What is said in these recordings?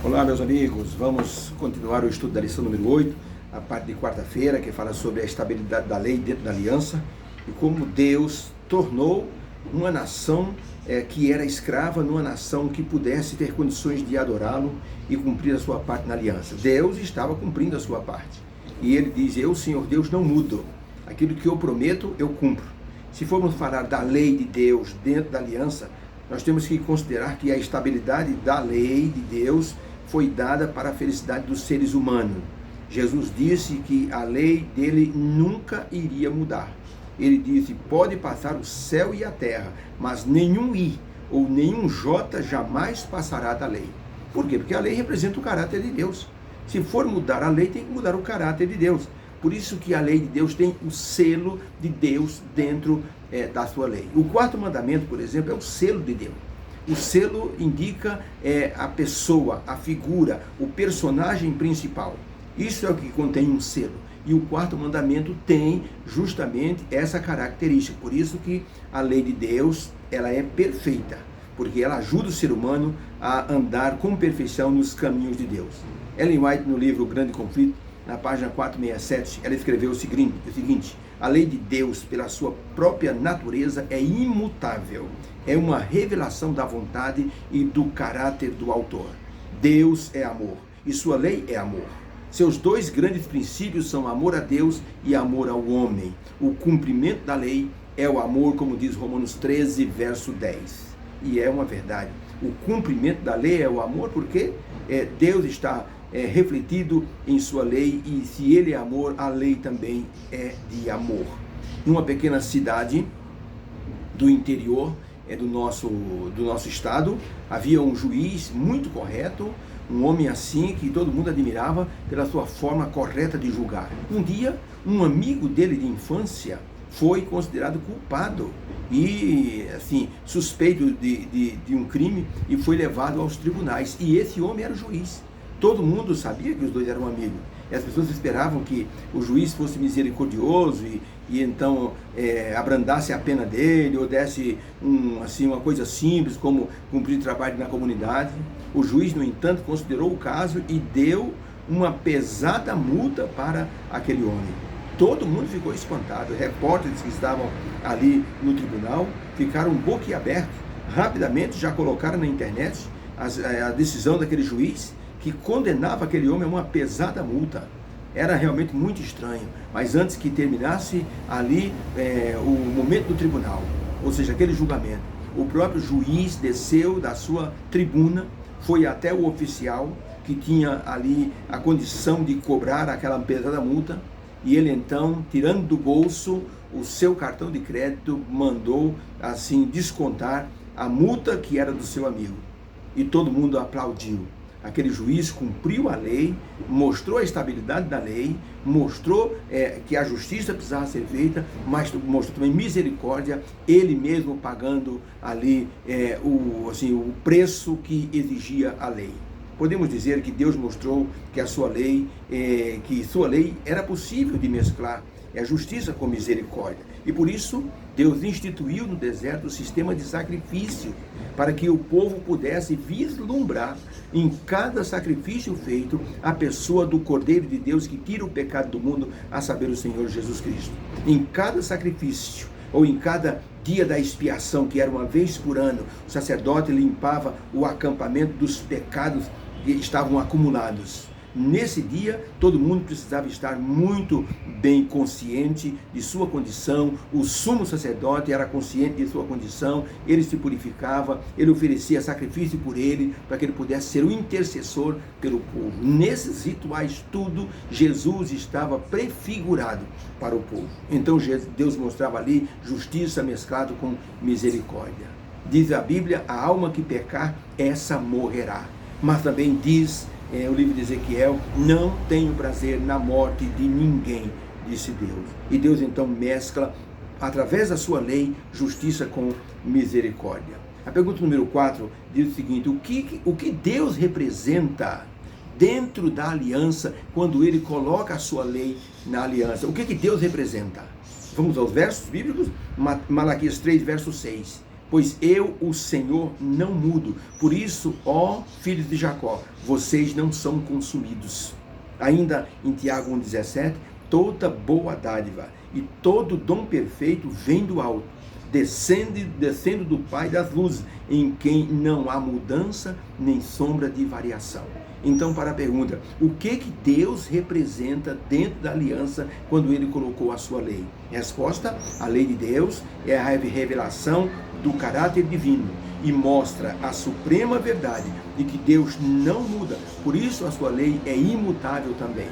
Olá, meus amigos, vamos continuar o estudo da lição número 8, a parte de quarta-feira, que fala sobre a estabilidade da lei dentro da aliança e como Deus tornou uma nação que era escrava numa nação que pudesse ter condições de adorá-lo e cumprir a sua parte na aliança. Deus estava cumprindo a sua parte e ele diz: eu, Senhor Deus, não mudo, aquilo que eu prometo eu cumpro. Se formos falar da lei de Deus dentro da aliança, nós temos que considerar que a estabilidade da lei de Deus foi dada para a felicidade dos seres humanos. Jesus disse que a lei dele nunca iria mudar. Ele disse: pode passar o céu e a terra, mas nenhum i ou nenhum j jamais passará da lei. Por quê? Porque a lei representa o caráter de Deus. Se for mudar a lei, tem que mudar o caráter de Deus. Por isso que a lei de Deus tem o selo de Deus dentro da sua lei. O quarto mandamento, por exemplo, é o selo de Deus. O selo indica a pessoa, a figura, o personagem principal. Isso é o que contém um selo. E o quarto mandamento tem justamente essa característica. Por isso que a lei de Deus, ela é perfeita, porque ela ajuda o ser humano a andar com perfeição nos caminhos de Deus. Ellen White, no livro O Grande Conflito, na página 467, ela escreveu o seguinte: a lei de Deus, pela sua própria natureza, é imutável. É uma revelação da vontade e do caráter do autor. Deus é amor e sua lei é amor. Seus dois grandes princípios são amor a Deus e amor ao homem. O cumprimento da lei é o amor, como diz Romanos 13, verso 10. E é uma verdade. O cumprimento da lei é o amor porque Deus está refletido em sua lei, e se ele é amor, a lei também é de amor. Em uma pequena cidade do interior do nosso estado, havia um juiz muito correto, um homem assim que todo mundo admirava pela sua forma correta de julgar. Um dia, um amigo dele de infância foi considerado culpado e assim suspeito de um crime e foi levado aos tribunais. E esse homem era o juiz. Todo mundo sabia que os dois eram amigos. E as pessoas esperavam que o juiz fosse misericordioso e então abrandasse a pena dele, ou desse uma coisa simples, como cumprir trabalho na comunidade. O juiz, no entanto, considerou o caso e deu uma pesada multa para aquele homem. Todo mundo ficou espantado. Repórteres que estavam ali no tribunal ficaram boquiabertos. Rapidamente já colocaram na internet a decisão daquele juiz, que condenava aquele homem a uma pesada multa. Era realmente muito estranho. Mas antes que terminasse ali o momento do tribunal, ou seja, aquele julgamento, o próprio juiz desceu da sua tribuna, foi até o oficial que tinha ali a condição de cobrar aquela pesada multa, e ele então, tirando do bolso o seu cartão de crédito, mandou assim descontar a multa que era do seu amigo. E todo mundo aplaudiu. Aquele juiz cumpriu a lei, mostrou a estabilidade da lei, mostrou que a justiça precisava ser feita, mas mostrou também misericórdia, ele mesmo pagando ali o preço que exigia a lei. Podemos dizer que Deus mostrou que sua lei era possível de mesclar a justiça com misericórdia. E por isso, Deus instituiu no deserto o sistema de sacrifício, para que o povo pudesse vislumbrar em cada sacrifício feito a pessoa do Cordeiro de Deus que tira o pecado do mundo, a saber, o Senhor Jesus Cristo. Em cada sacrifício, ou em cada dia da expiação, que era uma vez por ano, o sacerdote limpava o acampamento dos pecados que estavam acumulados. Nesse dia, todo mundo precisava estar muito bem consciente de sua condição. O sumo sacerdote era consciente de sua condição, ele se purificava, ele oferecia sacrifício por ele, para que ele pudesse ser o intercessor pelo povo. Nesses rituais, tudo, Jesus estava prefigurado para o povo. Então, Deus mostrava ali justiça mesclado com misericórdia. Diz a Bíblia: a alma que pecar, essa morrerá. Mas também diz o livro de Ezequiel: não tenho prazer na morte de ninguém, disse Deus. E Deus então mescla, através da sua lei, justiça com misericórdia. A pergunta número 4 diz o seguinte: o que Deus representa dentro da aliança quando ele coloca a sua lei na aliança? O que Deus representa? Vamos aos versos bíblicos. Malaquias 3, verso 6. pois eu, o Senhor, não mudo. Por isso, ó filhos de Jacó, vocês não são consumidos. Ainda em Tiago 1,17, toda boa dádiva e todo dom perfeito vem do alto, descendo do Pai das luzes, em quem não há mudança nem sombra de variação. Então, para a pergunta, o que Deus representa dentro da aliança quando ele colocou a sua lei? Resposta: a lei de Deus é a revelação do caráter divino e mostra a suprema verdade de que Deus não muda, por isso a sua lei é imutável também.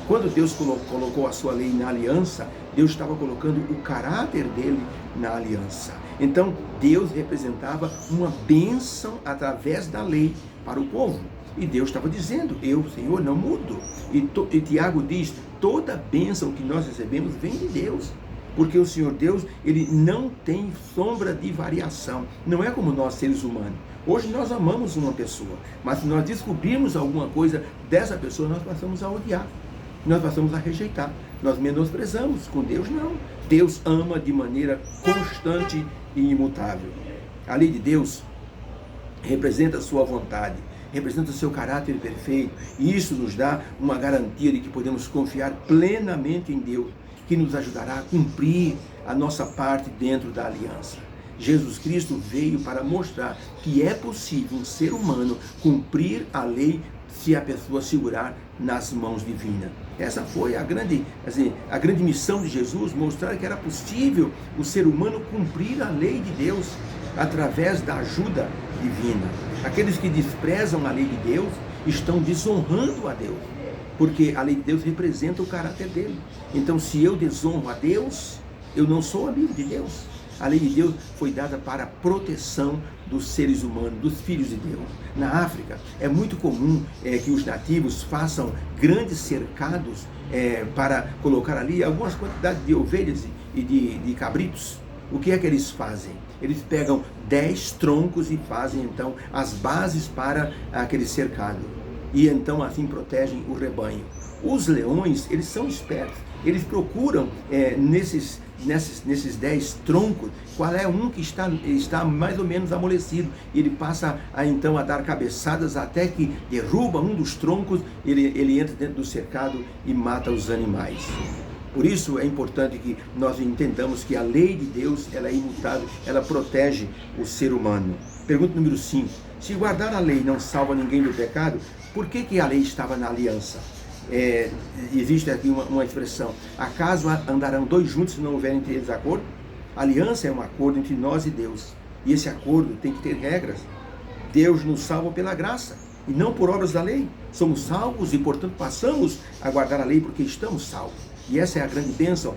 Quando Deus colocou a sua lei na aliança, Deus estava colocando o caráter dele na aliança. Então, Deus representava uma bênção através da lei para o povo. E Deus estava dizendo: eu, Senhor, não mudo. E Tiago diz: toda bênção que nós recebemos vem de Deus. Porque o Senhor Deus, ele não tem sombra de variação. Não é como nós, seres humanos. Hoje nós amamos uma pessoa, mas se nós descobrirmos alguma coisa dessa pessoa, nós passamos a odiar. Nós passamos a rejeitar. Nós menosprezamos. Com Deus, não. Deus ama de maneira constante e imutável. A lei de Deus representa a sua vontade, representa o seu caráter perfeito, e isso nos dá uma garantia de que podemos confiar plenamente em Deus, que nos ajudará a cumprir a nossa parte dentro da aliança. Jesus Cristo veio para mostrar que é possível um ser humano cumprir a lei se a pessoa segurar nas mãos divinas. Essa foi a grande missão de Jesus, mostrar que era possível o ser humano cumprir a lei de Deus através da ajuda divina. Aqueles que desprezam a lei de Deus estão desonrando a Deus, porque a lei de Deus representa o caráter dele. Então, se eu desonro a Deus, eu não sou amigo de Deus. A lei de Deus foi dada para a proteção dos seres humanos, dos filhos de Deus. Na África, é muito comum que os nativos façam grandes cercados para colocar ali algumas quantidades de ovelhas e de cabritos. O que é que eles fazem? Eles pegam 10 troncos e fazem então as bases para aquele cercado. E então assim protegem o rebanho. Os leões, eles são espertos. Eles procuram nesses 10 troncos, qual é um que está mais ou menos amolecido. Ele passa então a dar cabeçadas até que derruba um dos troncos, ele entra dentro do cercado e mata os animais. Por isso é importante que nós entendamos que a lei de Deus, ela é imutável, ela protege o ser humano. Pergunta número 5. Se guardar a lei não salva ninguém do pecado, por que a lei estava na aliança? Existe aqui uma expressão: acaso andarão dois juntos se não houver entre eles acordo? A aliança é um acordo entre nós e Deus, e esse acordo tem que ter regras. Deus nos salva pela graça e não por obras da lei. Somos salvos e, portanto, passamos a guardar a lei porque estamos salvos. E essa é a grande bênção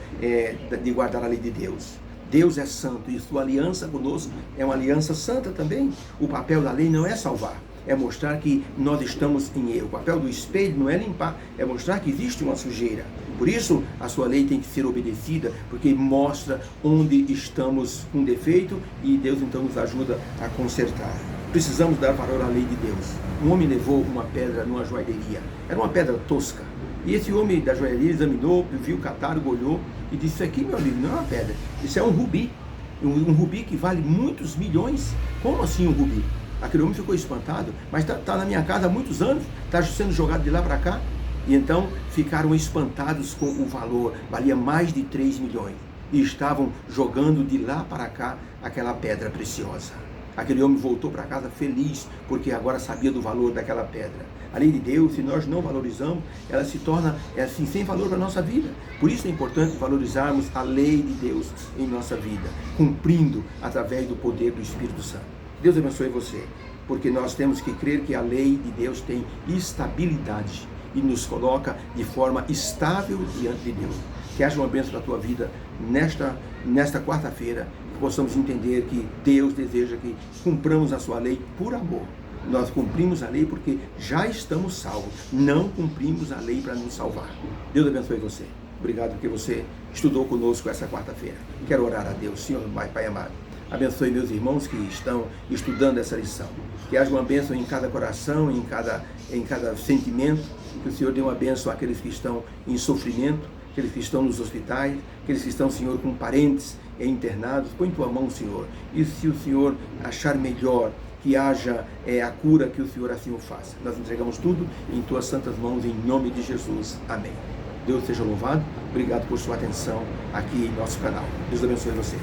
de guardar a lei de Deus. Deus é santo e sua aliança conosco é uma aliança santa também. O papel da lei não é salvar, é mostrar que nós estamos em erro. O papel do espelho não é limpar, é mostrar que existe uma sujeira. Por isso, a sua lei tem que ser obedecida, porque mostra onde estamos com defeito e Deus então nos ajuda a consertar. Precisamos dar valor à lei de Deus. Um homem levou uma pedra numa joalheria. Era uma pedra tosca. E esse homem da joalheria examinou, viu o catálogo, olhou e disse: isso aqui, meu amigo, não é uma pedra, isso é um rubi. Um rubi que vale muitos milhões. Como assim um rubi? Aquele homem ficou espantado, mas está na minha casa há muitos anos, está sendo jogado de lá para cá. E então ficaram espantados com o valor, valia mais de 3 milhões. E estavam jogando de lá para cá aquela pedra preciosa. Aquele homem voltou para casa feliz, porque agora sabia do valor daquela pedra. A lei de Deus, se nós não valorizamos, ela se torna assim, sem valor para a nossa vida. Por isso é importante valorizarmos a lei de Deus em nossa vida, cumprindo através do poder do Espírito Santo. Deus abençoe você, porque nós temos que crer que a lei de Deus tem estabilidade e nos coloca de forma estável diante de Deus. Que haja uma bênção na tua vida nesta quarta-feira, que possamos entender que Deus deseja que cumpramos a sua lei por amor. Nós cumprimos a lei porque já estamos salvos, não cumprimos a lei para nos salvar. Deus abençoe você. Obrigado porque você estudou conosco essa quarta-feira. Quero orar a Deus. Senhor, Pai amado, abençoe meus irmãos que estão estudando essa lição. Que haja uma bênção em cada coração, em cada sentimento. Que o Senhor dê uma bênção àqueles que estão em sofrimento, aqueles que estão nos hospitais, aqueles que estão, Senhor, com parentes internados, põe em tua mão, Senhor. E se o Senhor achar melhor que haja a cura, que o Senhor assim o faça. Nós entregamos tudo em tuas santas mãos, em nome de Jesus. Amém. Deus seja louvado. Obrigado por sua atenção aqui em nosso canal. Deus abençoe você.